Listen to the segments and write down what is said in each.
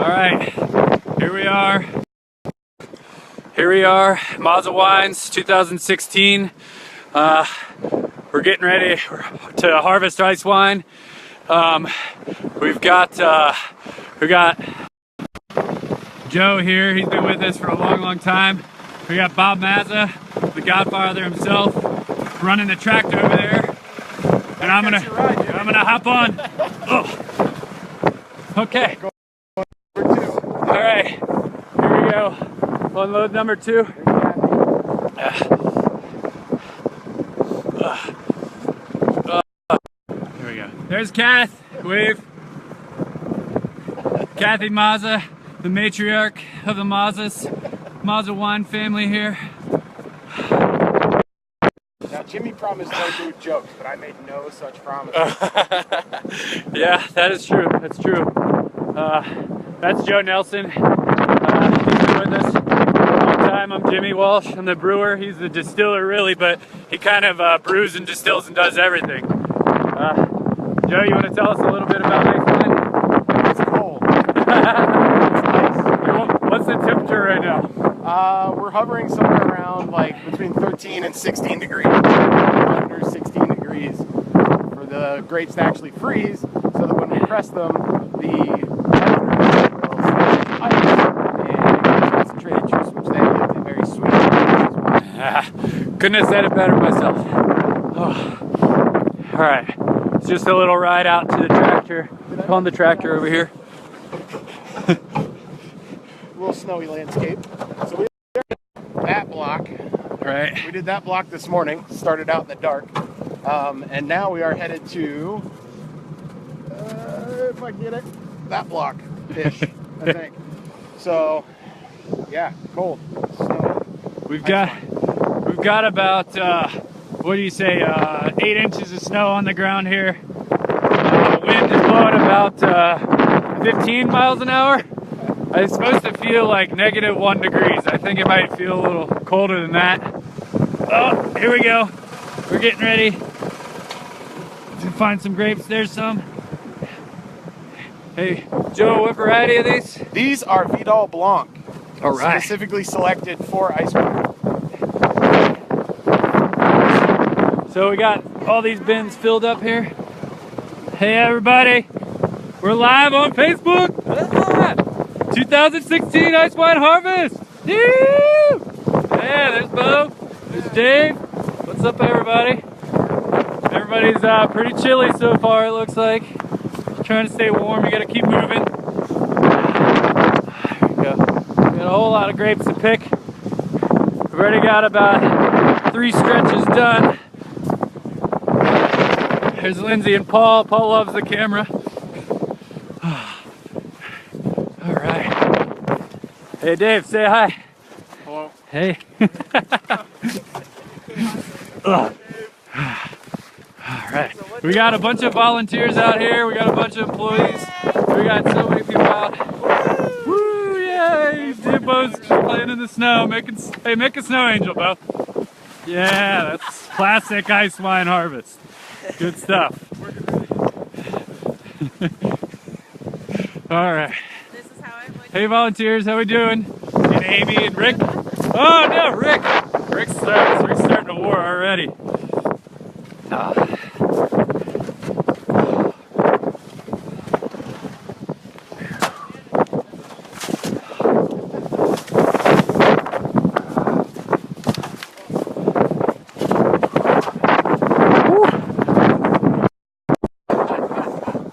Alright, here we are. Here we are, Mazza Wines 2016. We're getting ready to harvest ice wine. We've got Joe here. He's been with us for a long time. We got Bob Mazza, the Godfather himself, running the tractor over there. And I'm gonna hop on. Oh. Okay. All right, here we go. Unload number 2. There we go. There's Kath. Wave. Kathy Mazza, the matriarch of the Mazzas. Mazza wine family here. Now Jimmy promised no rude jokes, but I made no such promises. Yeah, that is true. That's true. That's Joe Nelson. He's been with us for a long time. I'm Jimmy Walsh. I'm the brewer. He's the distiller, really, but he kind of brews and distills and does everything. Joe, you want to tell us a little bit about ice wine? It's cold. It's nice. What's the temperature right now? We're hovering somewhere around like between 13 and 16 degrees. Under 16 degrees for the grapes to actually freeze, so that when we press them, the concentrated juice, which then gives it very sweet. Couldn't have said it better myself. Oh. All right, it's just a little ride out to the tractor. On the tractor over here. A little snowy landscape. So we did that block. Right. We did that block this morning. Started out in the dark, and now we are headed to, if I get it, that block-ish, I think. So, yeah, cold, snow. We've got about what do you say, 8 inches of snow on the ground here. Wind is blowing about 15 miles an hour. It's supposed to feel like -1 degrees. I think it might feel a little colder than that. Oh, here we go. We're getting ready to find some grapes. There's some. Hey, Joe, what variety are these? These are Vidal Blanc. All right. Specifically selected for ice wine. So we got all these bins filled up here. Hey everybody, we're live on Facebook. 2016 Ice Wine Harvest. Woo! Yeah, there's Bo. There's Dave. What's up everybody? Everybody's pretty chilly so far, it looks like. Trying to stay warm, you gotta keep moving. There we go. Got a whole lot of grapes to pick. We've already got about 3 stretches done. There's Lindsay and Paul. Paul loves the camera. All right. Hey Dave, say hi. Hello. Hey. All right. We got a bunch of volunteers out here. We got a bunch of employees. We got so many people out. Woo! Yay! Bo's just playing in the snow, make a snow angel, Bo. Yeah, that's classic ice wine harvest. Good stuff. All right. This is how I would. Hey volunteers, how we doing? And Amy and Rick. Oh no, Rick! Rick's starting a war already.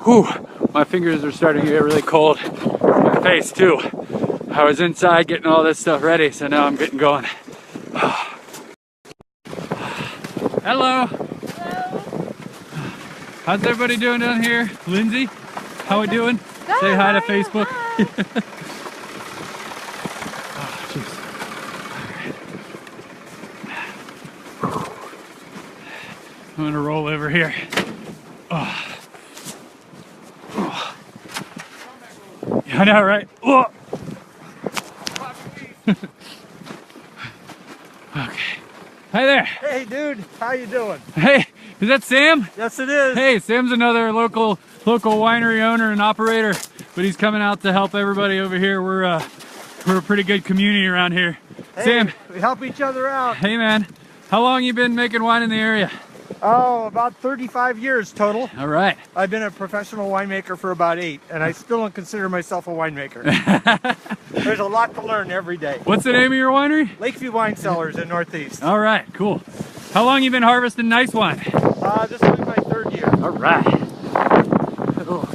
Whew, my fingers are starting to get really cold. My face too. I was inside getting all this stuff ready, so now I'm getting going. Hello. Hello. How's everybody doing down here? Lindsay, how we doing? Good, Say hi to how are you? Facebook. Hi. Oh, jeez. I'm gonna roll over here. Oh. Oh. I know, right? Oh. Okay. Hi there. Hey dude, how you doing? Hey, is that Sam? Yes it is. Hey, Sam's another local winery owner and operator. but he's coming out to help everybody over here. We're a pretty good community around here. Hey, Sam, we help each other out. hey man, how long you been making wine in the area? Oh, about 35 years total. All right. I've been a professional winemaker for about 8, and I still don't consider myself a winemaker. There's a lot to learn every day. What's the name of your winery? Lakeview Wine Cellars in Northeast. All right, cool. How long you been harvesting nice wine? This will be my 3rd year. All right. Oh.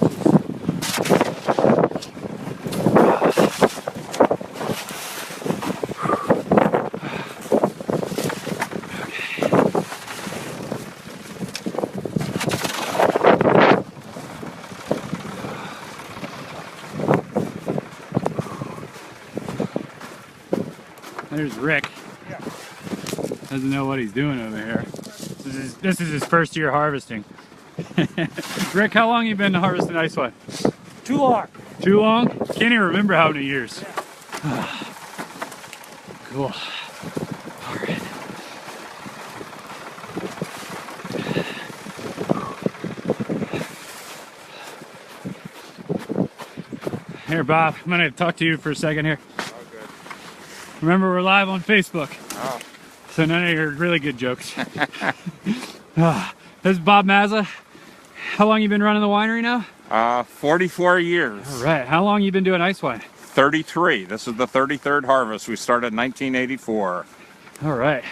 There's Rick. Yeah. Doesn't know what he's doing over here. This is his first year harvesting. Rick, how long you been harvesting ice wine? Too long. Too long? Can't even remember how many years. Cool. All right. Here, Bob, I'm gonna talk to you for a second here. Remember, we're live on Facebook. Oh. So none of your really good jokes. This is Bob Mazza. How long you been running the winery now? 44 years. All right. How long you been doing ice wine? 33. This is the 33rd harvest. We started in 1984. All right.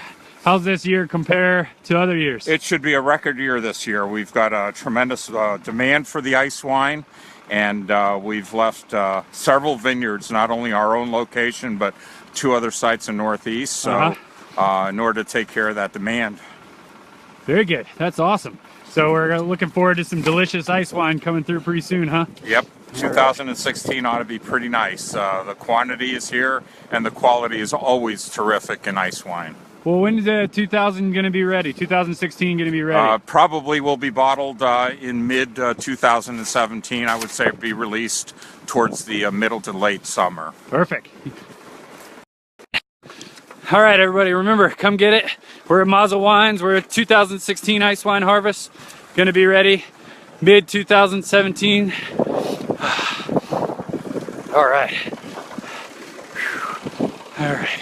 How's this year compare to other years? It should be a record year this year. We've got a tremendous demand for the ice wine, and we've left several vineyards, not only our own location, but 2 other sites in Northeast, so in order to take care of that demand. Very good. That's awesome. So we're looking forward to some delicious ice wine coming through pretty soon, huh? Yep. 2016 ought to be pretty nice. The quantity is here, and the quality is always terrific in ice wine. Well, when is 2000 going to be ready? 2016 going to be ready? Probably will be bottled in mid 2017. I would say be released towards the middle to late summer. Perfect. All right, everybody, remember, come get it. We're at Mazza Wines. We're at 2016 ice wine harvest. Going to be ready mid 2017. All right. All right.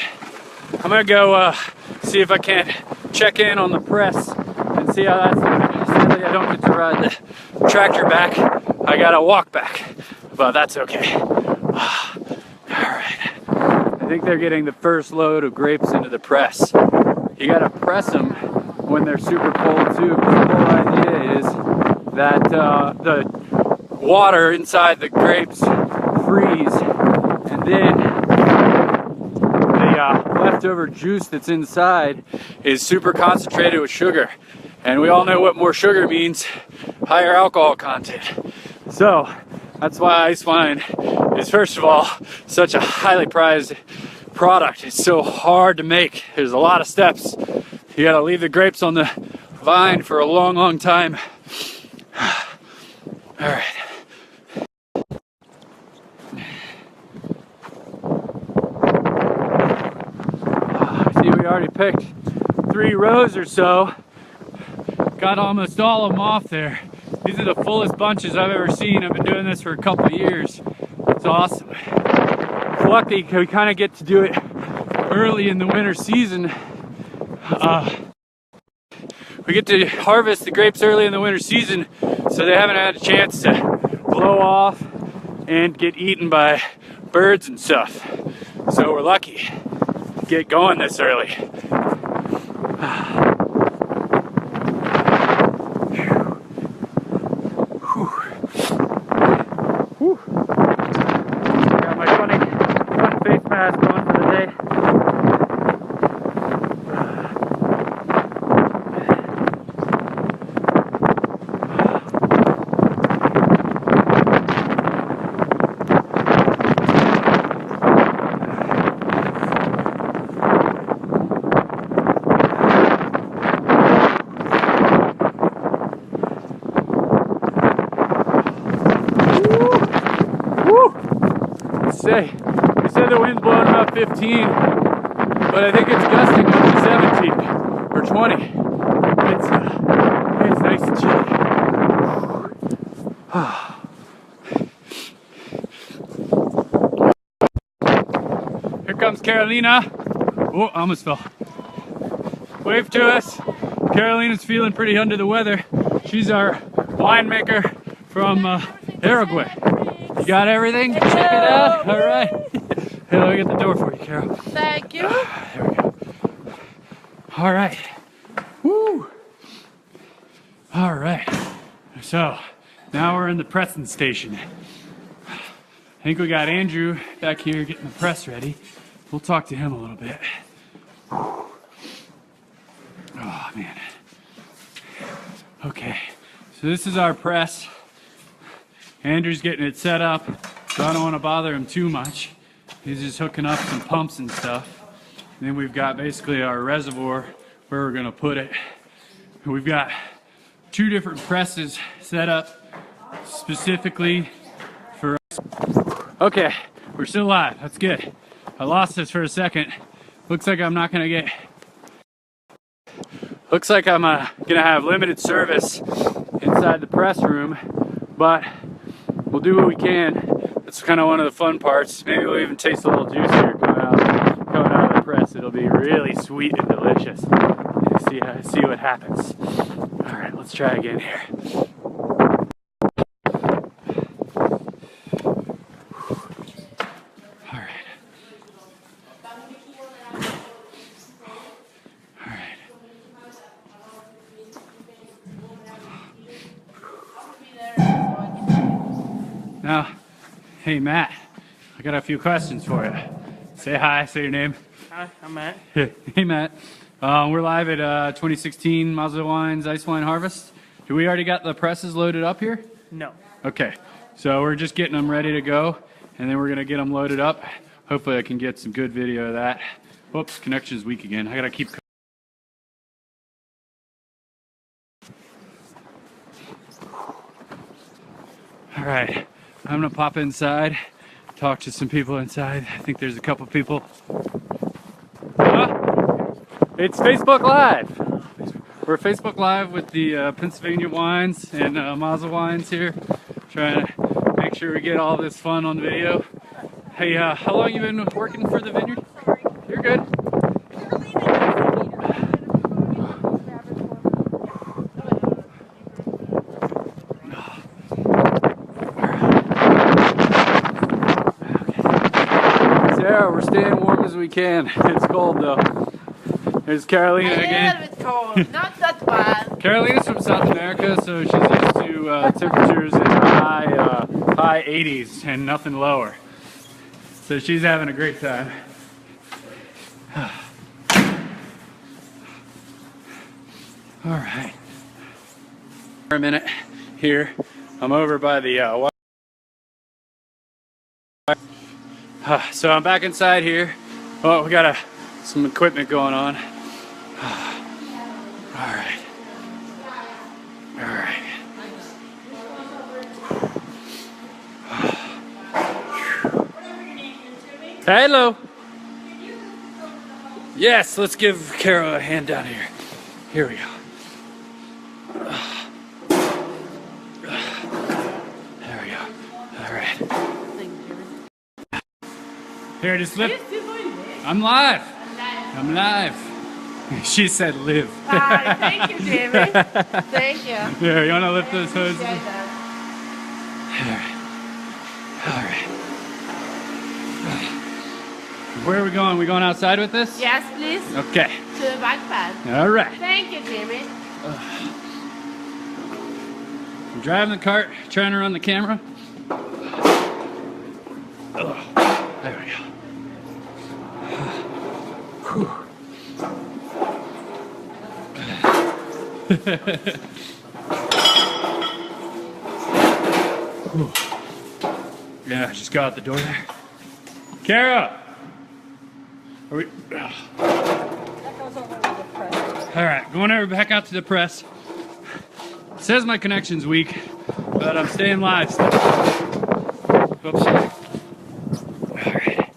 I'm gonna go see if I can't check in on the press and see how that's doing. Sadly, I don't get to ride the tractor back. I gotta walk back, but that's okay. All right. I think they're getting the first load of grapes into the press. You gotta press them when they're super cold too, because the whole idea is that the water inside the grapes freeze, and then the leftover juice that's inside is super concentrated with sugar. And we all know what more sugar means, higher alcohol content. So that's why ice wine is, first of all, such a highly prized product. It's so hard to make. There's a lot of steps. You gotta leave the grapes on the vine for a long, long time. All right. See, we already picked 3 rows or so. Got almost all of them off there. These are the fullest bunches I've ever seen. I've been doing this for a couple of years. It's awesome. It's lucky we kind of get to do it early in the winter season. We get to harvest the grapes early in the winter season, so they haven't had a chance to blow off and get eaten by birds and stuff. So we're lucky to get going this early. Got my fun face mask on for the day. They said the wind's blowing about 15, but I think it's gusting up to 17 or 20. It's nice and chilly. comes Carolina. Oh, I almost fell. Wave to us. Carolina's feeling pretty under the weather. She's our winemaker from Uruguay. You got everything? Check it out. All right. Hey, let me get the door for you, Carol. Thank you. There we go. All right. Woo. All right. So now we're in the pressing station. I think we got Andrew back here getting the press ready. We'll talk to him a little bit. Oh, man. Okay. So this is our press. Andrew's getting it set up, so I don't want to bother him too much. He's just hooking up some pumps and stuff. And then we've got basically our reservoir where we're going to put it. We've got 2 different presses set up specifically for us. Okay, we're still live. That's good. I lost this for a second. Looks like I'm not going to get... Looks like I'm going to have limited service inside the press room, but we'll do what we can. That's kind of one of the fun parts. Maybe we'll even taste a little juice here coming out of the press. It'll be really sweet and delicious. See what happens. All right, let's try again here. All right. All right. Now, hey Matt, I got a few questions for you. Say hi, say your name. Hi, I'm Matt. Hey Matt, we're live at 2016 Mazda Wines Ice Wine Harvest. Do we already got the presses loaded up here? No. Okay, so we're just getting them ready to go, and then we're gonna get them loaded up. Hopefully I can get some good video of that. Whoops, connection's weak again. I gotta keep. All right, I'm gonna pop inside, talk to some people inside. I think there's a couple people. It's Facebook Live. We're Facebook Live with the Pennsylvania Wines and Mazda Wines here, trying to make sure we get all this fun on video. Hey, how long you been working for the vineyard? You're good. Sarah, we're staying warm as we can. It's cold though. There's Carolina again. A little bit cold, not that bad. Carolina's from South America, so she's used to temperatures in high 80s and nothing lower. So she's having a great time. All right. For a minute here, I'm over by the so I'm back inside here. Oh, we got some equipment going on. All right. All right. Hello. Yes, let's give Carol a hand down here. Here we go. There we go. All right. Here, just lift. I'm live. I'm live. She said live. Hi, thank you, Jamie. Thank you. Here, you want to lift those hoses? Appreciate that. All right. Where are we going? We going outside with this? Yes, please. Okay. To the back pad. All right. Thank you, Jamie. I'm driving the cart, trying to run the camera. There we go. Yeah, just got out the door there. Kara! Are we? All right, going over back out to the press. It says my connection's weak, but I'm staying live still. Oops. All right.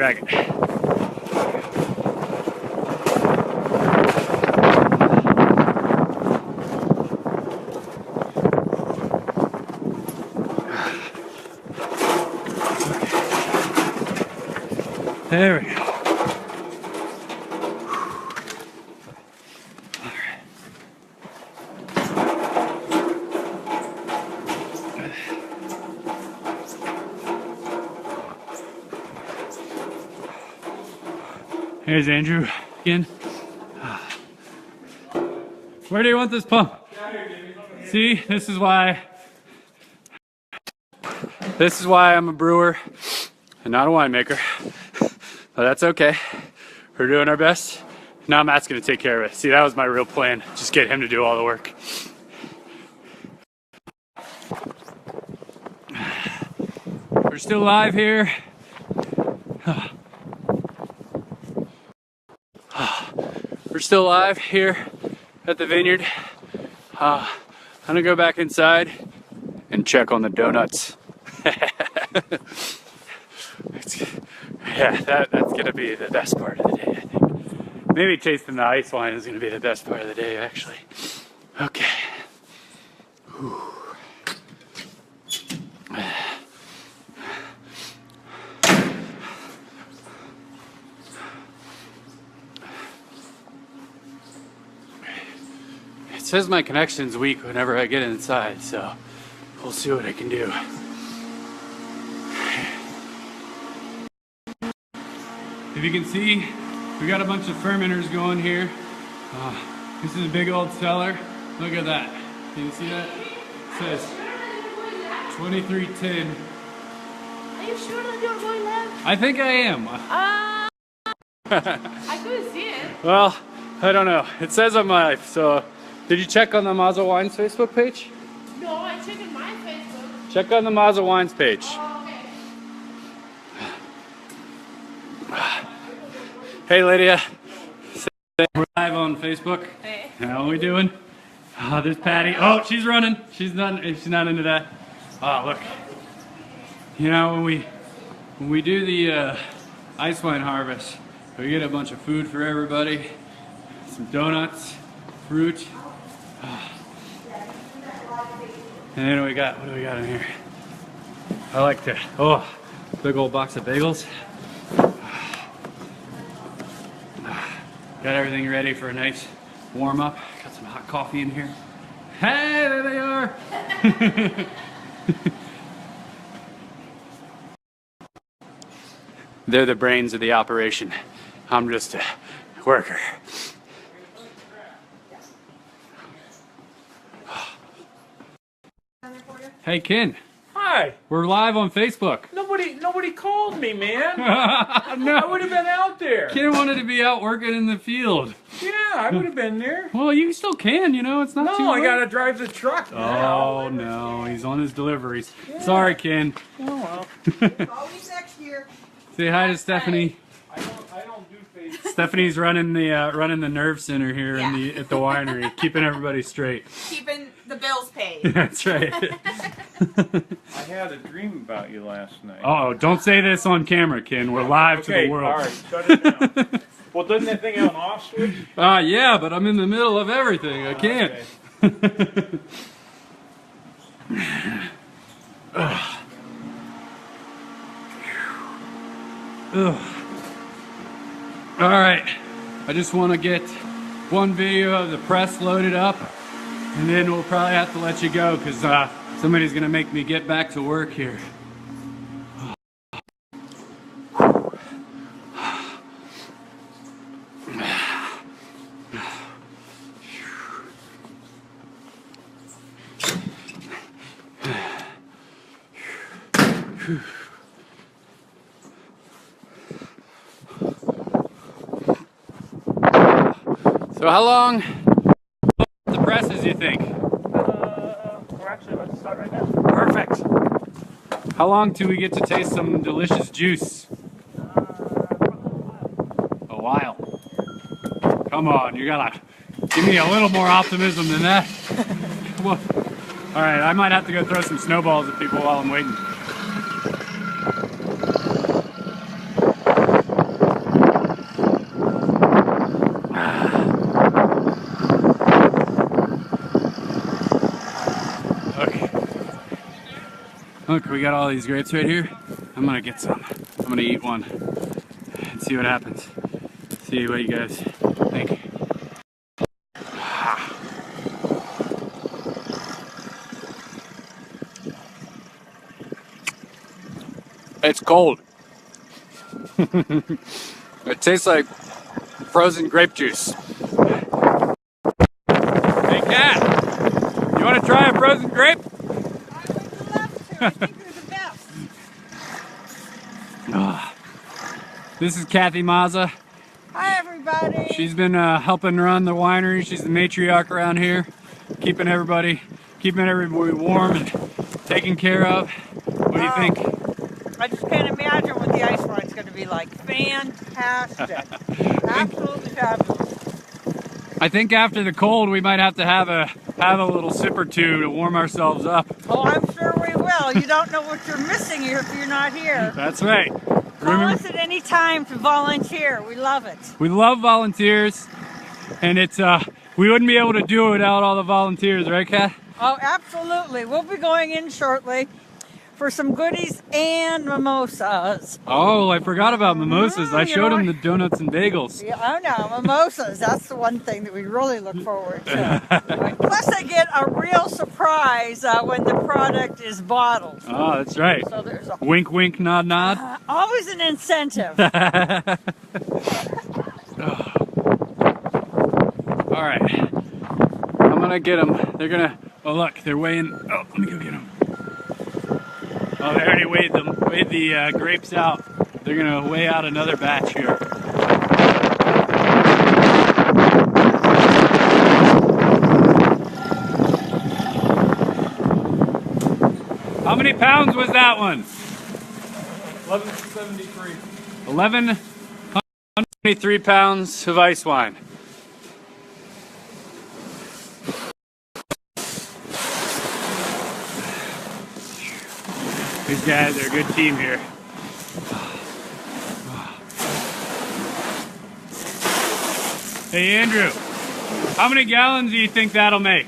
drag it. There we go. Here's Andrew again. Where do you want this pump? See, this is why I'm a brewer and not a winemaker. But that's okay. We're doing our best. Now Matt's gonna take care of it. See, that was my real plan. Just get him to do all the work. We're still live here. We're still live here at the vineyard. I'm gonna go back inside and check on the donuts. Yeah, that's gonna be the best part of the day, I think. Maybe tasting the ice wine is gonna be the best part of the day, actually. Okay. Whew. It says my connection's weak whenever I get inside, so we'll see what I can do. If you can see, we got a bunch of fermenters going here. This is a big old cellar. Look at that. Can you see that? It says 2310. Are you sure that you're going left? I think I am. I couldn't see it. Well, I don't know. It says I'm live, so did you check on the Mazel Wines Facebook page? No, I checked in my Facebook. Check on the Mazel Wines page. Oh, okay. Hey Lydia, we're live on Facebook. Hey. How are we doing? Oh, there's Patty. Oh, she's running. She's not into that. Oh, look. You know, when we do the ice wine harvest, we get a bunch of food for everybody. Some donuts, fruit. And then what do we got in here? I like to, big old box of bagels. Got everything ready for a nice warm up. Got some hot coffee in here. Hey, there they are. They're the brains of the operation. I'm just a worker. Hey Ken, Hi. we're live on Facebook. Nobody called me, man. No. I would have been out there. Ken wanted to be out working in the field. Yeah, I would have been there. Well, you still can, you know, it's not too No, I late. gotta drive the truck now. Oh no, he's on his deliveries. Sorry, Ken. Oh Always next year. Say hi to Stephanie. well. I don't do Facebook. Stephanie's running the nerve center here at the winery, keeping everybody straight. Keeping the bills paid. That's right. I had a dream about you last night. Oh, don't say this on camera, Ken. We're live to the world. all right, shut it down. Well, doesn't that thing have an off switch? Yeah, but I'm in the middle of everything. I can't. Okay. Ugh. All right, I just want to get one video of the press loaded up, and then we'll probably have to let you go because somebody's gonna make me get back to work here. So how long the presses you think? We're actually about to start right now. Perfect. How long till we get to taste some delicious juice? A while. Come on, you gotta give me a little more optimism than that. Come on. All right, I might have to go throw some snowballs at people while I'm waiting. Okay. Look, we got all these grapes right here. I'm gonna get some. I'm gonna eat one and see what happens. See what you guys think. It's cold. It tastes like frozen grape juice. Hey, Kat, you want to try a frozen grape? I would love to. I think they're the best. This is Kathy Mazza. Hi, everybody. She's been helping run the winery. She's the matriarch around here, keeping everybody warm and taken care of. What do you think? I just can't imagine what the ice wine's going to be like. Fantastic. Absolutely fabulous. I think after the cold, we might have to have a little sip or two to warm ourselves up. Oh, I'm sure we will. You don't know what you're missing here if you're not here. That's right. Call us at any time to volunteer. We love it. We love volunteers, and it's we wouldn't be able to do it without all the volunteers, right, Kat? Oh, absolutely. We'll be going in shortly for some goodies and mimosas. Oh, I forgot about mimosas. I you showed know them the donuts and bagels. Yeah, I know, mimosas. That's the one thing that we really look forward to. Plus, I get a real surprise when the product is bottled. Oh, that's right. So there's a, Wink, wink, nod, nod. always an incentive. All right. I'm gonna get them. They're gonna. Oh, look, they're weighing. Oh, let me go get them. Oh, they already weighed the grapes out. They're gonna weigh out another batch here. How many pounds was that one? 1173. 1,173 pounds of ice wine. These guys are a good team here. Hey Andrew, how many gallons do you think that'll make?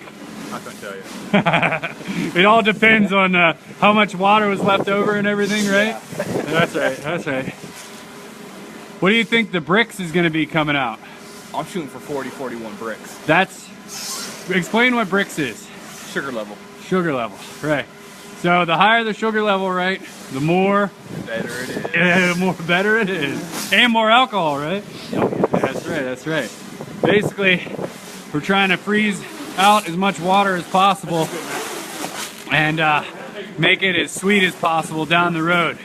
I couldn't tell you. It all depends on how much water was left over and everything, right? Yeah. That's right, that's right. What do you think the bricks is going to be coming out? I'm shooting for 40, 41 bricks. Explain what bricks is. Sugar level. Sugar level, right. So the higher the sugar level, right, the more Better it is. better it is. And more alcohol, right? That's right, that's right. Basically, we're trying to freeze out as much water as possible and make it as sweet as possible down the road.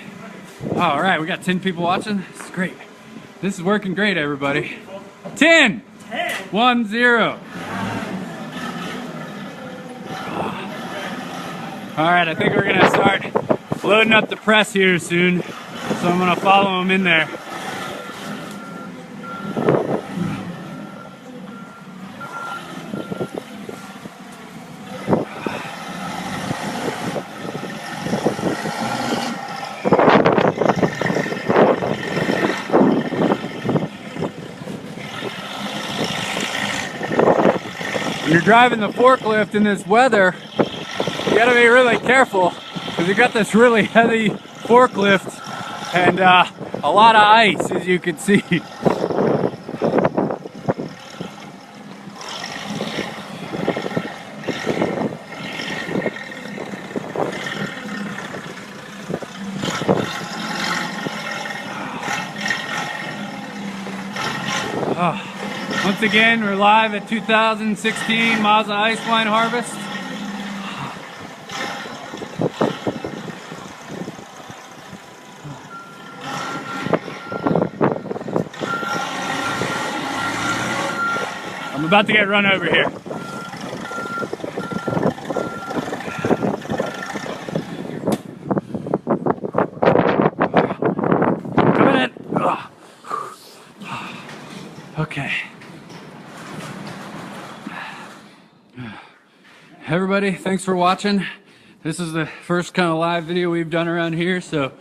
All right, we got 10 people watching. This is great. This is working great, everybody. 10! 1-0. All right, I think we're gonna start loading up the press here soon. So I'm gonna follow them in there. When you're driving the forklift in this weather, you gotta be really careful because you got this really heavy forklift and a lot of ice, as you can see. Once again, we're live at 2016 Mazza Ice Wine Harvest. I'm about to get run over here. Coming in. Ugh. Okay. Everybody, thanks for watching. This is the first kind of live video we've done around here, so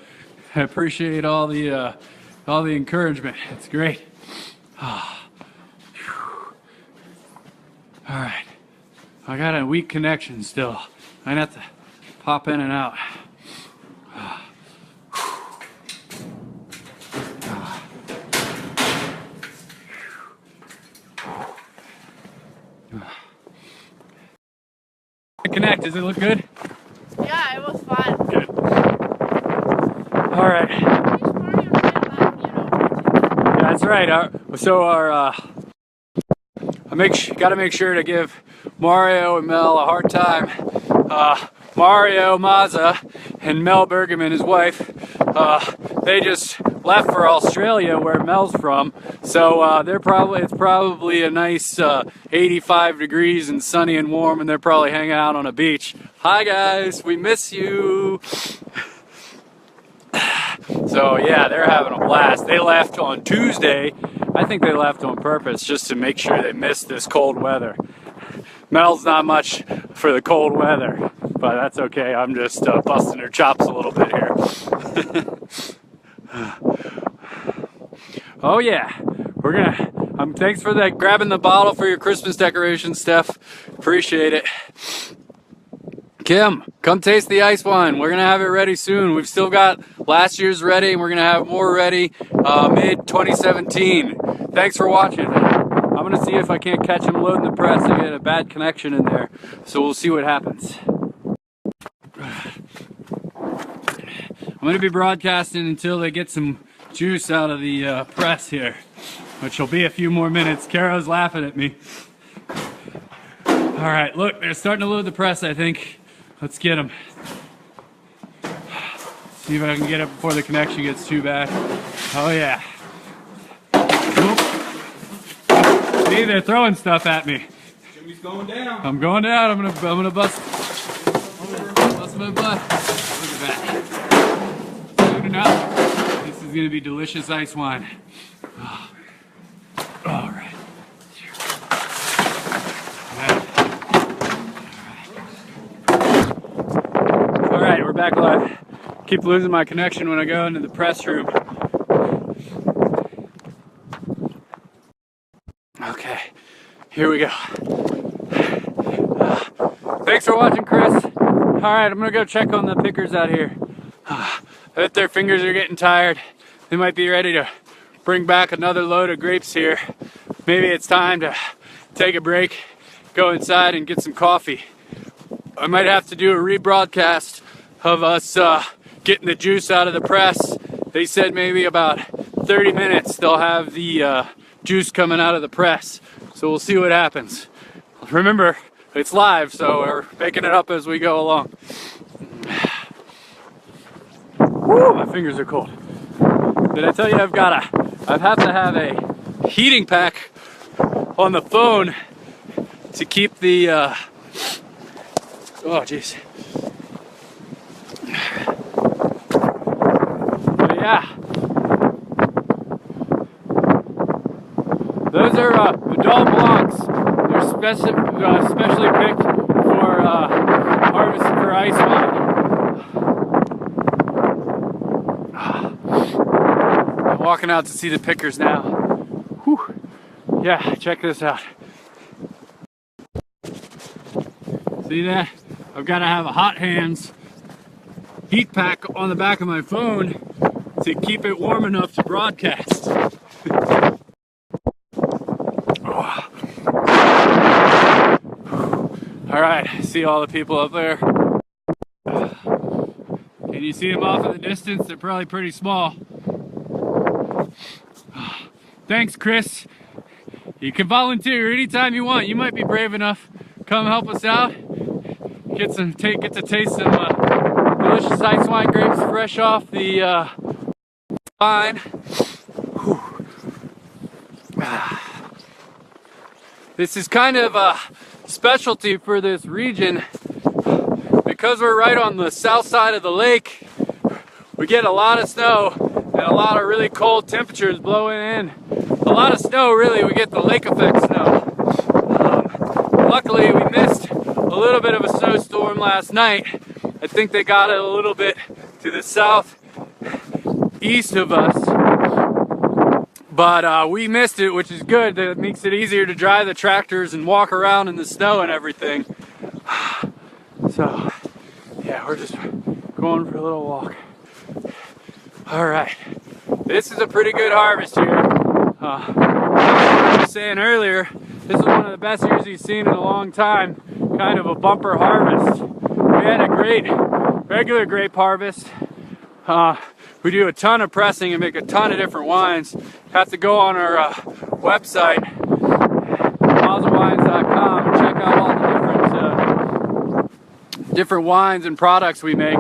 I appreciate all the encouragement. It's great. All right, I got a weak connection still. Might have to pop in and out. Connect, does it look good? Yeah, it was fun. Good. All right. Yeah, that's right. Got to make sure to give Mario and Mel a hard time. Mario Mazza and Mel Bergman, his wife, they just left for Australia, where Mel's from. So it's probably a nice 85 degrees and sunny and warm, and they're probably hanging out on a beach. Hi guys, we miss you. So yeah, they're having a blast. They left on Tuesday. I think they left on purpose just to make sure they missed this cold weather. Mel's not much for the cold weather, but that's okay. I'm just busting her chops a little bit here. Oh yeah, thanks for that, grabbing the bottle for your Christmas decorations, Steph. Appreciate it. Kim, come taste the ice wine. We're gonna have it ready soon. We've still got last year's ready, and we're gonna have more ready mid 2017. Thanks for watching. I'm gonna see if I can't catch him loading the press. I get a bad connection in there, so we'll see what happens. I'm gonna be broadcasting until they get some juice out of the press here, which will be a few more minutes. Caro's laughing at me. All right, look, they're starting to load the press, I think. Let's get them. See if I can get it before the connection gets too bad. Oh yeah. See, they're throwing stuff at me. Jimmy's going down. I'm going down. I'm gonna bust my butt. Look at that. Soon enough, this is gonna be delicious ice wine. Oh. All right. All right, we're back live. Keep losing my connection when I go into the press room. Okay, here we go. Thanks for watching, Chris. All right, I'm gonna go check on the pickers out here. I bet their fingers are getting tired. They might be ready to bring back another load of grapes here. Maybe it's time to take a break, go inside and get some coffee. I might have to do a rebroadcast of us getting the juice out of the press. They said maybe about 30 minutes they'll have the juice coming out of the press. So we'll see what happens. Remember, it's live, so we're making it up as we go along. Woo, my fingers are cold. Did I tell you I have to have a heating pack on the phone to keep the oh jeez. But yeah, those are Vidal Blancs. They're specially picked for harvesting for ice wine. I'm walking out to see the pickers now. Whew. Yeah, check this out. See that? I've got to have a hot hands heat pack on the back of my phone to keep it warm enough to broadcast. All right, see all the people up there? Can you see them off in the distance? They're probably pretty small. Thanks, Chris. You can volunteer anytime you want. You might be brave enough. Come help us out. Get to taste some delicious ice wine grapes fresh off the vine. This is kind of a specialty for this region because we're right on the south side of the lake. We get a lot of snow and a lot of really cold temperatures blowing in. A lot of snow, really. We get the lake effect snow. Luckily, we missed a little bit of a snowstorm last night. I think they got it a little bit to the southeast of us. But we missed it, which is good. That makes it easier to drive the tractors and walk around in the snow and everything. So, yeah, we're just going for a little walk. All right, this is a pretty good harvest here. I was saying earlier, this is one of the best years we've seen in a long time. Kind of a bumper harvest. We had a great regular grape harvest. We do a ton of pressing and make a ton of different wines. Have to go on our website, mazelwines.com, and check out all the different wines and products we make.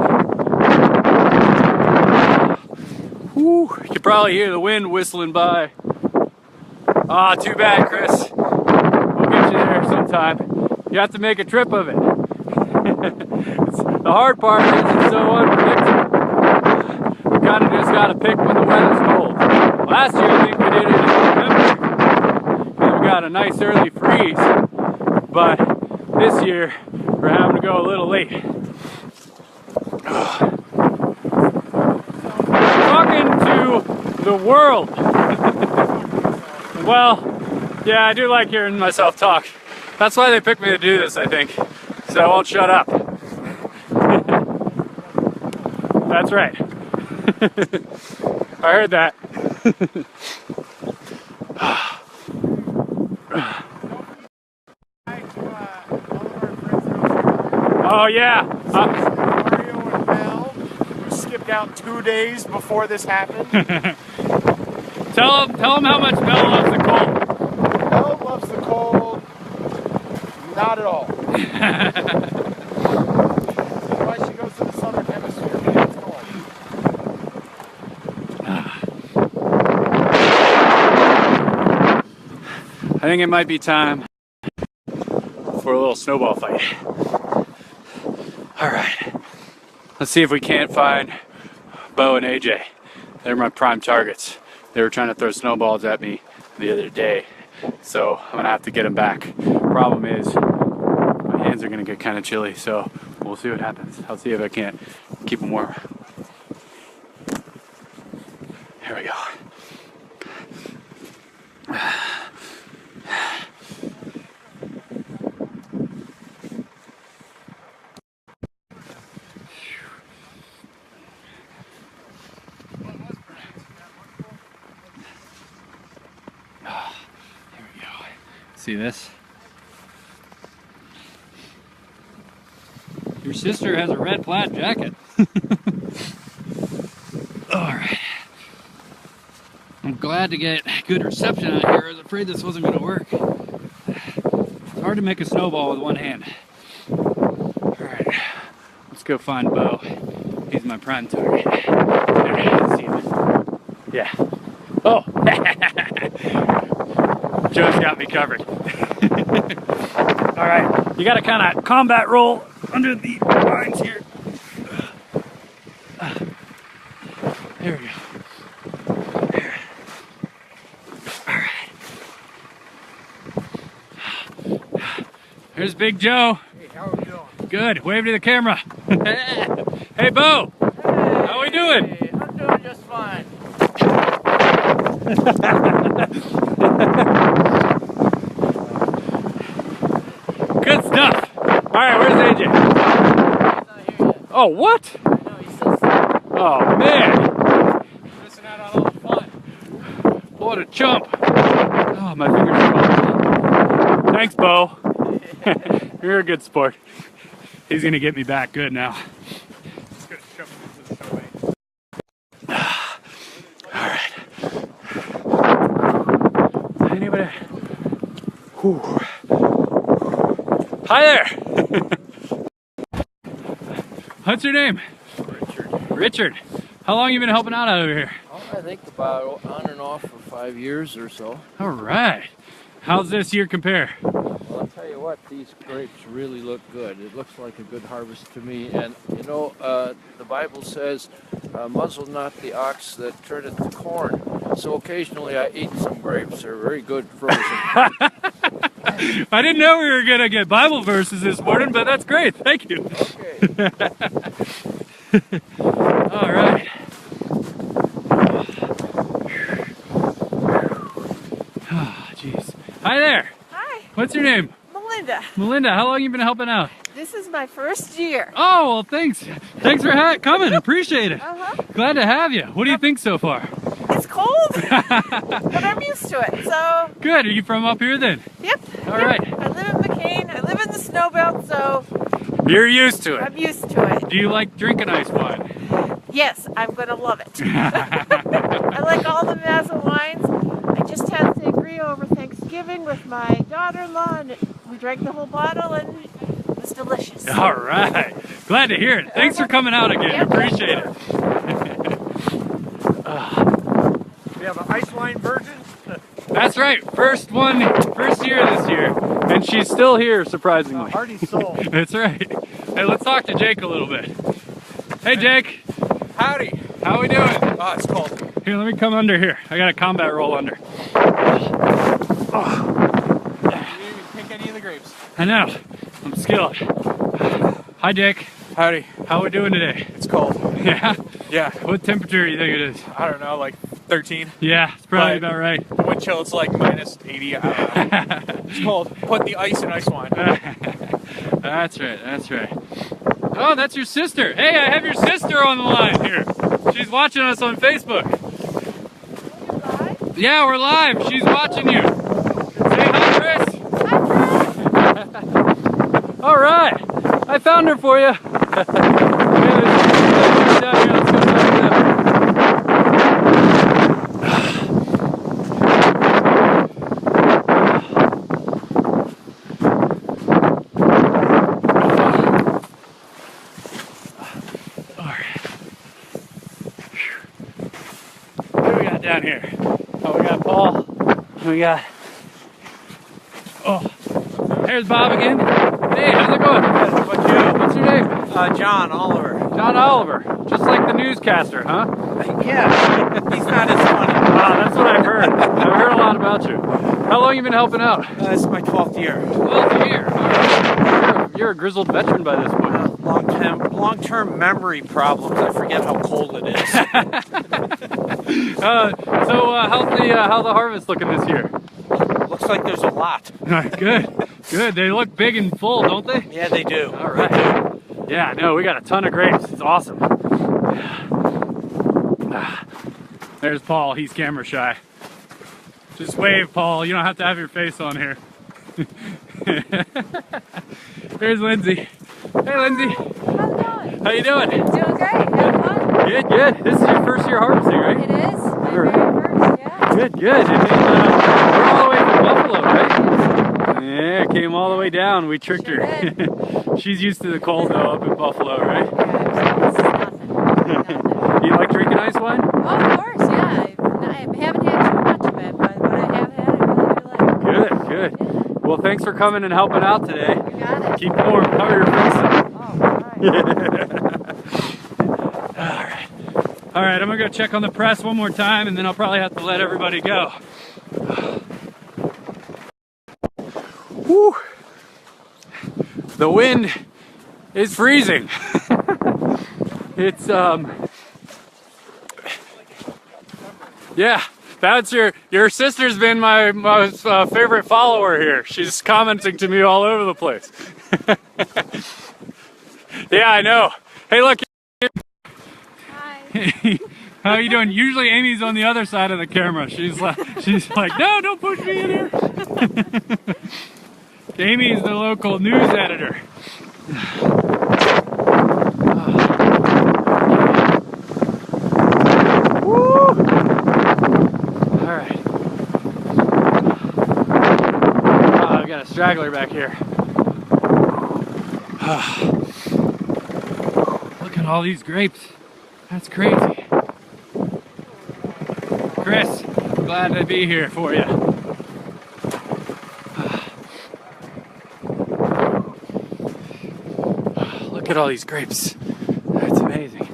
Whew, you can probably hear the wind whistling by. Ah, too bad, Chris. We'll get you there sometime. You have to make a trip of it. The hard part is it's so unpredictable. You kind of just got to pick when the weather's cold. Last year, I think we did it in November. And we got a nice early freeze. But this year, we're having to go a little late. Talking to the world. Well, yeah, I do like hearing myself talk. That's why they picked me to do this, I think. So I won't shut up. That's right. I heard that. Oh yeah. Mario and Mel, who skipped out 2 days before this happened. Tell them how much Mel loves the cold. Mel loves the cold. Not at all. That's why she goes to the southern hemisphere when it's cold. I think it might be time for a little snowball fight. All right, let's see if we can't find Bo and AJ. They're my prime targets. They were trying to throw snowballs at me the other day, so I'm gonna have to get them back. Problem is, my hands are gonna get kind of chilly, so we'll see what happens. I'll see if I can't keep them warm. Here we go. See this? Your sister has a red plaid jacket. Alright. I'm glad to get good reception out here. I was afraid this wasn't going to work. It's hard to make a snowball with one hand. Alright. Let's go find Bo. He's my prime target. There, let's see him. Yeah. Oh! Joe's got me covered. Alright, you gotta kind of combat roll under the vines here. There we go. Alright. There's Big Joe. Hey, how are we doing? Good, wave to the camera. Hey, Bo. Hey, How we doing? I'm doing just fine. Good stuff. All right, where's AJ? He's not here yet. Oh, what? I know, he's still sick. Oh, man. Missing out on all the fun. What a chump. Oh, my fingers are cold. Thanks, Bo. You're a good sport. He's going to get me back good now. Let's go shove him into the snow bank. All right. Anybody? Whew. Hi there. What's your name? Richard. Richard. How long you been helping out over here? Oh, I think about on and off for 5 years or so. All right. How's this year compare? Well, I'll tell you what, these grapes really look good. It looks like a good harvest to me. And, you know, the Bible says, muzzle not the ox that turneth the corn. So occasionally I eat some grapes. They're very good frozen. I didn't know we were going to get Bible verses this morning, but that's great. Thank you. Okay. All right. Jeez. Hi there. Hi, What's your name? Melinda. Melinda. How long you been helping out? This is is my first year. Oh, well, thanks. Thanks for coming. Appreciate it. Glad to have you. What do you think so far? It's cold, but I'm used to it, so. Good. Are you from up here then? Yep. All right. I live in McCain. I live in the snow belt, so. You're used to it. I'm used to it. Do you like drinking ice wine? Yes, I'm going to love it. I like all the Mazza wines. I just had sangria over Thanksgiving with my daughter-in-law, and we drank the whole bottle, and it was delicious. All right. Glad to hear it. Thanks for coming out again. Appreciate it. We have an ice wine virgin. That's right. First year this year. And she's still here, surprisingly. Hardy soul. That's right. Hey, let's talk to Jake a little bit. Hey, Jake. Howdy. How we doing? Oh, it's cold. Here, let me come under here. I got a combat roll under. You didn't even pick any of the grapes. I know. I'm skilled. Hi, Jake. Howdy. How we doing today? It's cold. Yeah? Yeah. What temperature do you think it is? I don't know, like 13. Yeah, it's probably But about right. The wind chill, it's like minus 80. I don't know. It's cold. Put the ice in ice wine. That's right, that's right. Oh, that's your sister. Hey, I have your sister on the line here. She's watching us on Facebook. Yeah, we're live. She's watching you. Say hi, Chris. All right. I found her for you. Down here. Oh, we got Paul. We got. Oh, there's Bob again. Hey, how's it going? What's your name? John Oliver. John Oliver. Just like the newscaster, huh? Yeah, he's not as funny. That's what I've heard. I've heard a lot about you. How long you been helping out? This is my 12th year. 12th year. You're a grizzled veteran by this point. Long-term memory problems. I forget how cold it is. How's the harvest looking this year? Looks like there's a lot. Good, good. They look big and full, don't they? Yeah, they do. All right. Yeah, no, we got a ton of grapes. It's awesome. There's Paul. He's camera shy. Just wave, Paul. You don't have to have your face on here. There's Lindsay. Hey, Lindsay. How's it going? How you doing? Doing great. Having fun? Good, good. This is your first year harvesting, right? It is. My very first, yeah. Good, good. And then, we're all the way from Buffalo, right? Yeah, came all the way down. We tricked her. She's used to the cold, though, up in Buffalo, right? You like drinking ice wine? Oh, of course, yeah. I haven't had too much of it, but what I have had, I really do like. Good, good. Well, thanks for coming and helping out today. You got it. Keep warm. Cover your face up. Oh, all right. All right, I'm going to go check on the press one more time, and then I'll probably have to let everybody go. Whew. The wind is freezing. It's, yeah. That's your sister's been my most favorite follower here. She's commenting to me all over the place. Yeah, I know. Hey, look. Hi. How you doing? Usually Amy's on the other side of the camera. She's like, no, don't push me in here. Amy's the local news editor. Woo! All right. Oh, I've got a straggler back here. Look at all these grapes. That's crazy. Chris, glad to be here for you. Look at all these grapes. That's amazing.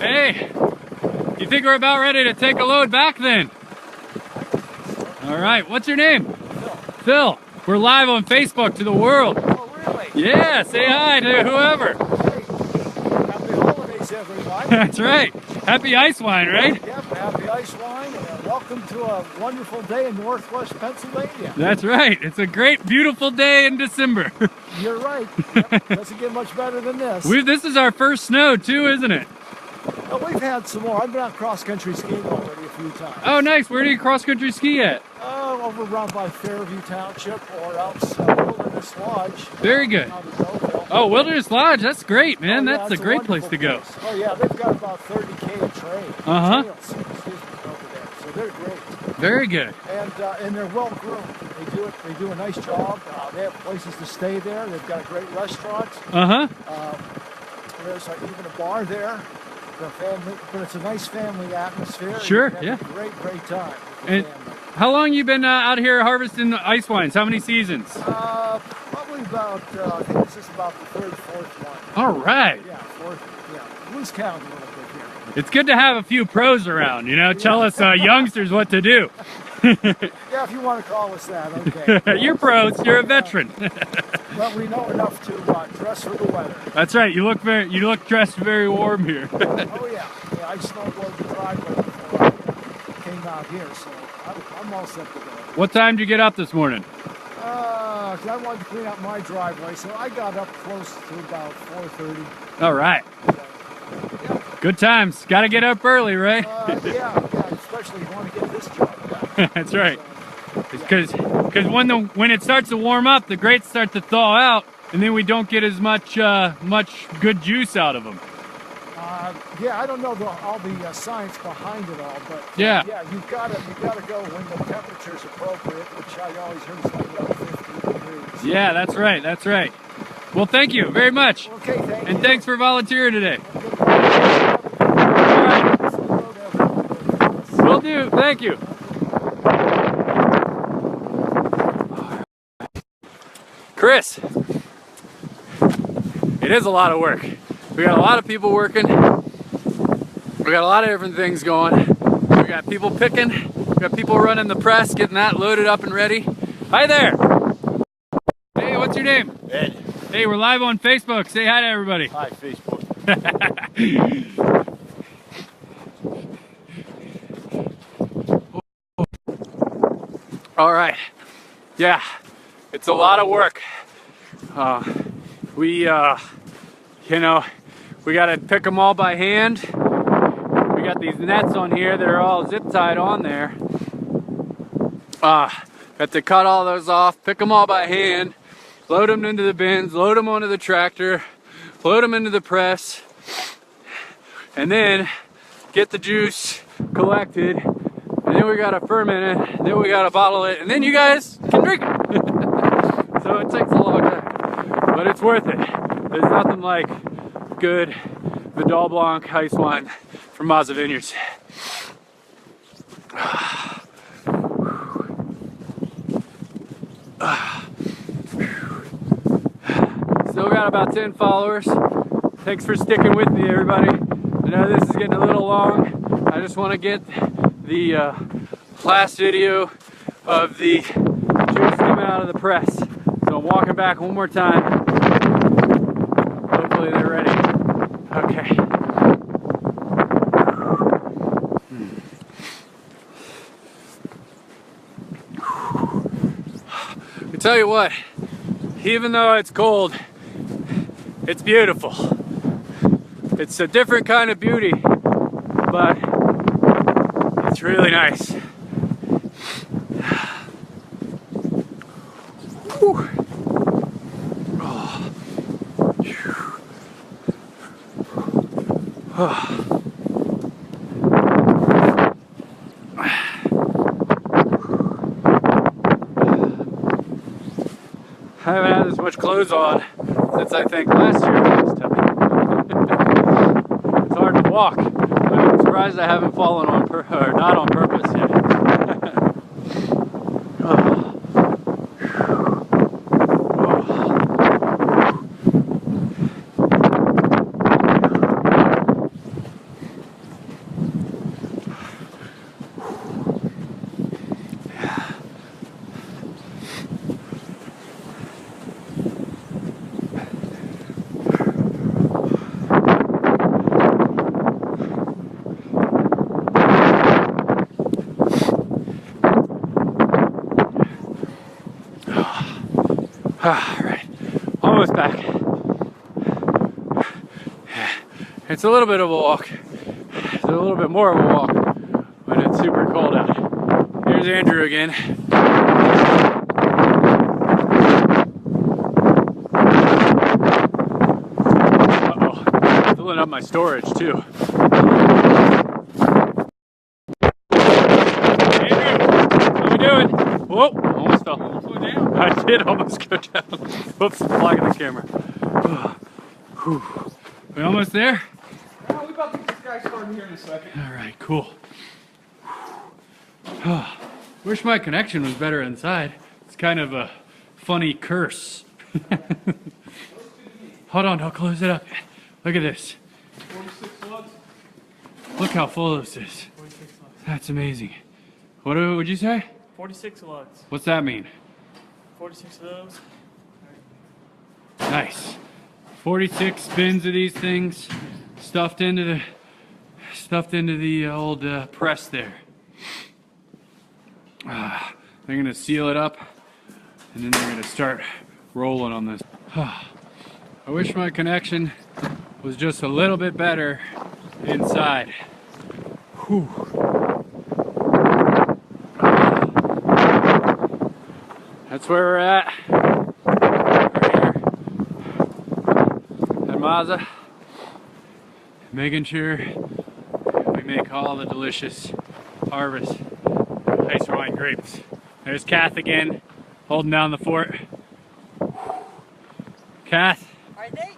Hey, you think we're about ready to take a load back then? All right, what's your name? Phil. We're live on Facebook to the world. Oh, really? Yeah, say hi to whoever. Happy holidays, everybody. That's right. Happy ice wine, right? Yep, happy ice wine and welcome welcome to a wonderful day in Northwest Pennsylvania. That's right. It's a great, beautiful day in December. You're right. Yep. Doesn't get much better than this. This is our first snow too, isn't it? Well, we've had some more. I've been out cross-country skiing already a few times. Oh, nice. Where do you cross-country ski at? Over around by Fairview Township or else Wilderness Lodge. Very good. Oh, Wilderness Lodge. That's great, man. Yeah, That's it's a great place to go. Oh yeah, they've got about 30K of trails. Uh-huh. Trails, excuse me, over there. So they're great. Very good. And they're well groomed. They do a nice job. They have places to stay there. They've got a great restaurant. Uh-huh. There's even a bar there for a family, but it's a nice family atmosphere. Sure, and you yeah. have a great time with the And family. how long you been out here harvesting ice wines? How many seasons? Probably about, I think this is about the third, fourth one. All right. Yeah, fourth, yeah. Lose count a little bit here. It's good to have a few pros around, you know, tell us youngsters what to do. Yeah, if you want to call us that, okay. You're pros, you're a veteran. Well, we know enough to dress for the weather. That's right, you look dressed very warm here. Oh yeah, I snowboarded the driveway before I came out here, so I'm all set to go. What time did you get up this morning? 'Cause I wanted to clean out my driveway, so I got up close to about 4:30. All right. Good times. Got to get up early, right? Yeah, especially if you want to get this job done. That's right. Because when it starts to warm up, the grapes start to thaw out, and then we don't get as much good juice out of them. Yeah, I don't know all the science behind it all, but yeah, you've got to go when the temperature's appropriate, which I always heard is like about 50 degrees. Yeah, that's right. That's right. Well, thank you very much. Okay, thank and you. Thanks for volunteering today. Will do. Thank you. Chris, it is a lot of work. We got a lot of people working. We got a lot of different things going. We got people picking. We got people running the press, getting that loaded up and ready. Hi there. Hey, what's your name? Ed. Hey, we're live on Facebook. Say hi to everybody. Hi, Facebook. All right. Yeah, it's a lot of work. You know, we got to pick them all by hand. We got these nets on here that are all zip tied on there. Got to cut all those off, pick them all by hand, load them into the bins, load them onto the tractor, load them into the press, and then get the juice collected, and then we gotta ferment it, and then we gotta bottle it, and then you guys can drink it. So it takes a long time, but it's worth it. There's nothing like good Vidal Blanc ice wine from Mazza Vineyards. Still got about 10 followers. Thanks for sticking with me, everybody. I know this is getting a little long. I just want to get the last video of the juice coming out of the press. So I'm walking back one more time. Hopefully they're ready. Okay. I tell you what, even though it's cold, it's beautiful. It's a different kind of beauty, but it's really nice. Whew. Oh. I haven't had this much clothes on since I think last year last time. It's hard to walk. I'm surprised I haven't fallen on not on purpose yet. Alright, almost back. It's a little bit of a walk. It's a little bit more of a walk when it's super cold out. Here's Andrew again. Uh-oh, filling up my storage too. Whoa, almost fell. I did almost go down. Whoops, blocking the camera. We almost there? Oh, we about to get this guy started here in a second. Alright, cool. Wish my connection was better inside. It's kind of a funny curse. Hold on, don't close it up. Look at this. 46 slugs. Look how full this is. 46 slugs. That's amazing. What would you say? 46 slugs. What's that mean? 46 of those. Nice. 46 spins of these things stuffed into the old press there. They're gonna seal it up and then they're gonna start rolling on this. I wish my connection was just a little bit better inside. Whew. That's where we're at. Right here at Mazza. Making sure we make all the delicious harvest ice wine grapes. There's Kath again, holding down the fort. Kath? Are they?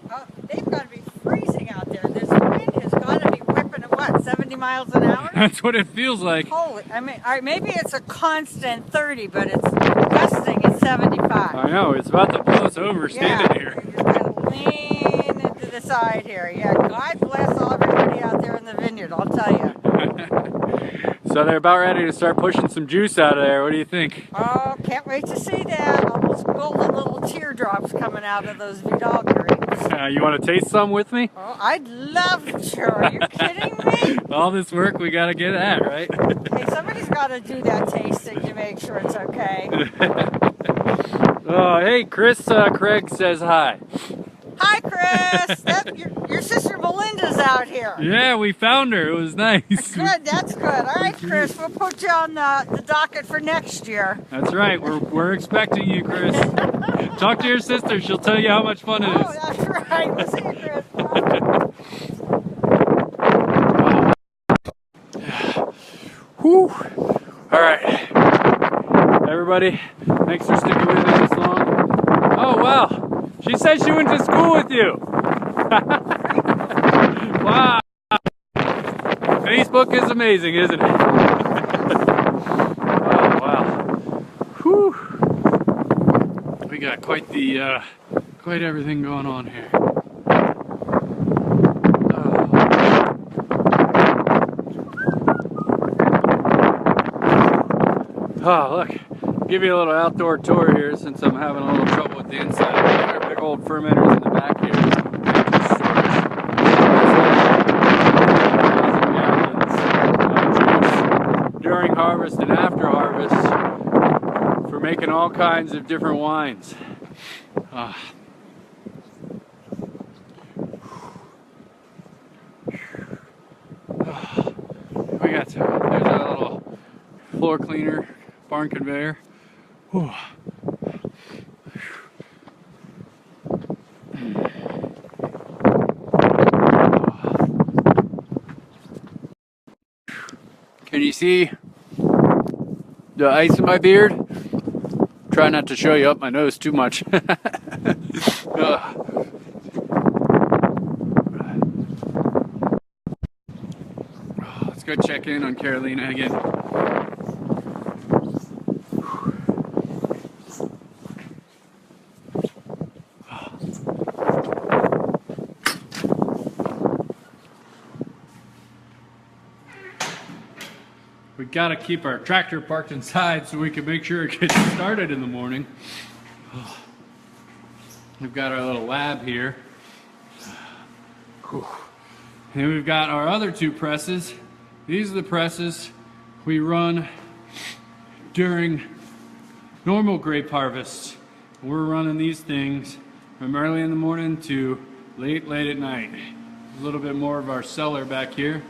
They've got to be freezing out there. This wind has got to be whipping at what, 70 miles an hour? That's what it feels like. Holy, I mean, all right, maybe it's a constant 30, but it's gusting at 75. I know, it's about to blow us over standing here. You just gotta lean into the side here. Yeah, God bless everybody out there in the vineyard, I'll tell you. So they're about ready to start pushing some juice out of there. What do you think? Oh, can't wait to see that. All those golden little teardrops coming out of those Vidal grapes. You want to taste some with me? Oh, I'd love to. Are you kidding me? All this work, we got to get at, right? Hey, somebody's got to do that tasting to make sure it's okay. Oh, hey, Chris Craig says hi. Hi, Chris. Your sister Melinda's out here. Yeah, we found her. It was nice. Good, that's good. All right, Chris, we'll put you on the docket for next year. That's right. We're expecting you, Chris. Talk to your sister. She'll tell you how much fun it is. Oh, that's right. We'll see you, Chris. Whew. All right. Everybody, thanks for sticking with me this long. Oh, wow. She said she went to school with you. Wow. Facebook is amazing, isn't it? Oh, wow. Whew. We got quite everything going on here. Oh, look. Give you a little outdoor tour here since I'm having a little trouble with the inside. There are big old fermenters in the back here. During harvest and after harvest for making all kinds of different wines. We got some, there's a little floor cleaner, barn conveyor. Whew. Can you see the ice in my beard? Try not to show you up my nose too much. Let's go check in on Carolina again. We gotta keep our tractor parked inside so we can make sure it gets started in the morning. We've got our little lab here. And then we've got our other two presses. These are the presses we run during normal grape harvests We're running these things from early in the morning to late at night. A little bit more of our cellar back here.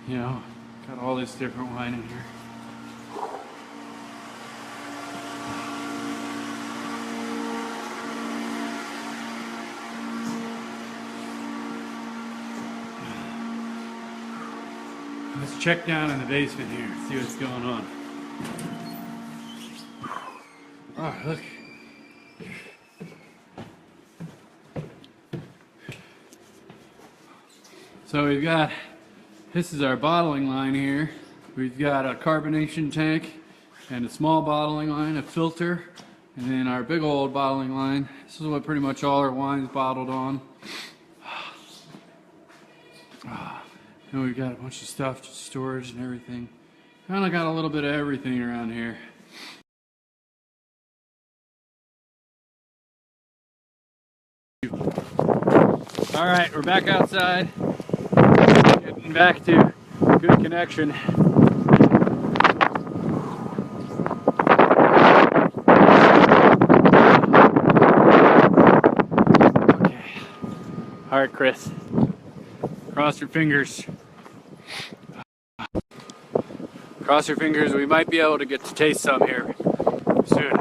You know, got all this different wine in here. Let's check down in the basement here, see what's going on. Oh, look. So we've got, this is our bottling line here. We've got a carbonation tank and a small bottling line, a filter, and then our big old bottling line. This is what pretty much all our wine's bottled on. And we've got a bunch of stuff, just storage and everything. Kinda got a little bit of everything around here. All right, we're back outside. Getting back to good connection. Okay. All right, Chris. Cross your fingers. Cross your fingers, we might be able to get to taste some here soon.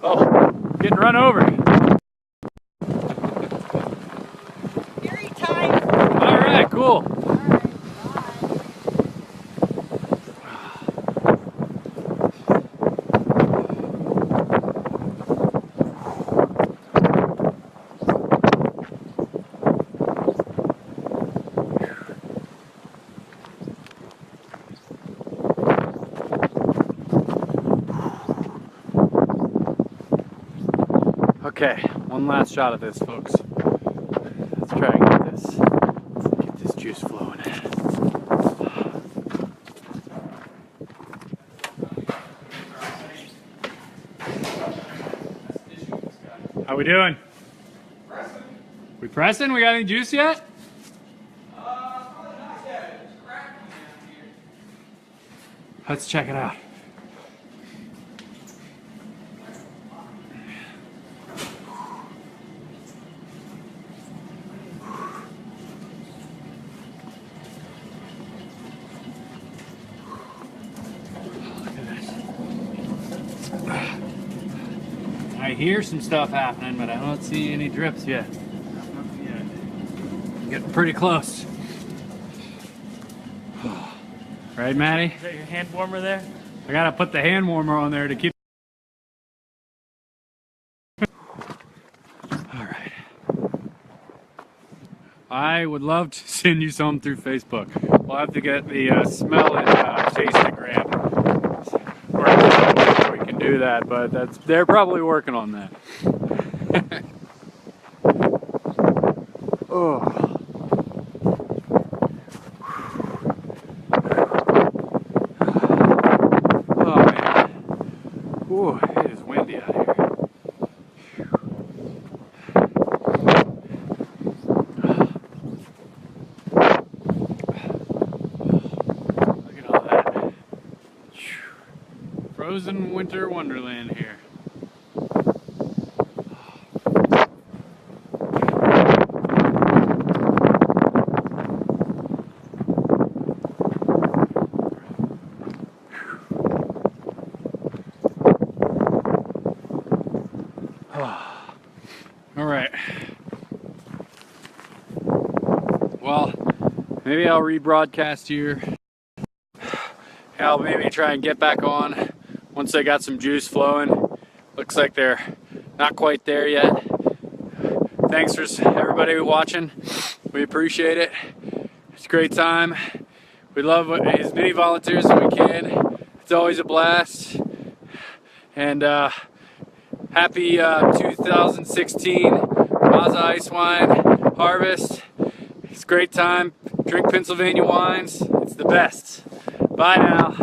Oh, getting run over. Very tight. All right, cool. Okay, one last shot of this, folks. Let's try and get this juice flowing. How we doing? Pressing. We pressing? We got any juice yet? Probably not yet. It's cracking down here. Let's check it out. I hear some stuff happening, but I don't see any drips yet. Nothing yet. Getting pretty close. Right, Maddie? Is that your hand warmer there? I gotta put the hand warmer on there to keep. Alright. I would love to send you some through Facebook. We'll have to get the smell and tasteogram. We can do that, but they're probably working on that. Oh. Oh man. Ooh, it is windy out here. Look at all that. Frozen winter wonderland here. All right. Well, maybe I'll rebroadcast here. I'll maybe try and get back on once I got some juice flowing. Looks like they're not quite there yet. Thanks for everybody watching. We appreciate it. It's a great time. We love as many volunteers as we can. It's always a blast. And happy 2016 Mazza Ice Wine Harvest. It's a great time. Drink Pennsylvania wines. It's the best. Bye now.